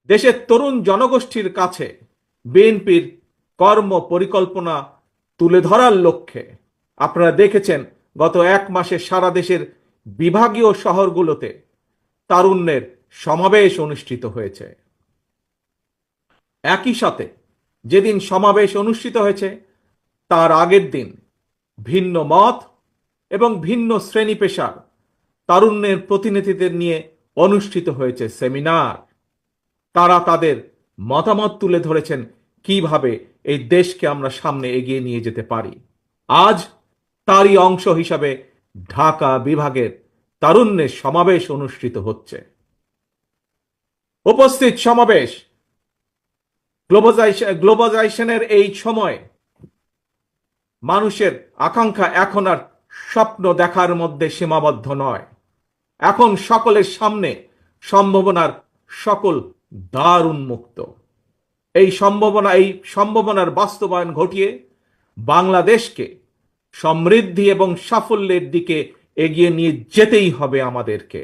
দেশের তরুণ জনগোষ্ঠীর কাছে বিএনপির কর্ম পরিকল্পনা তুলে ধরার লক্ষ্যে আপনারা দেখেছেন গত এক মাসে সারা দেশের বিভাগীয় শহরগুলোতে তারুণ্যের সমাবেশ অনুষ্ঠিত হয়েছে। একই সাথে যেদিন সমাবেশ অনুষ্ঠিত হয়েছে তার আগের দিন ভিন্ন মত এবং ভিন্ন শ্রেণী পেশার তারুণ্যের প্রতিনিধিদের নিয়ে অনুষ্ঠিত হয়েছে সেমিনার। তারা তাদের মতামত তুলে ধরেছেন কিভাবে এই দেশকে আমরা সামনে এগিয়ে নিয়ে যেতে পারি। আজ তারই অংশ হিসাবে ঢাকা বিভাগের তারুণ্যের সমাবেশ অনুষ্ঠিত হচ্ছে। উপস্থিত সমাবেশ গ্লোবালাইজেশনের এই সময় মানুষের আকাঙ্ক্ষা এখন আর স্বপ্ন দেখার মধ্যে সীমাবদ্ধ নয়। এখন সকলের সামনে সম্ভাবনার সকল দ্বার উন্মুক্ত। এই সম্ভাবনার বাস্তবায়ন ঘটিয়ে বাংলাদেশকে সমৃদ্ধি এবং সাফল্যের দিকে এগিয়ে নিয়ে যেতেই হবে আমাদেরকে।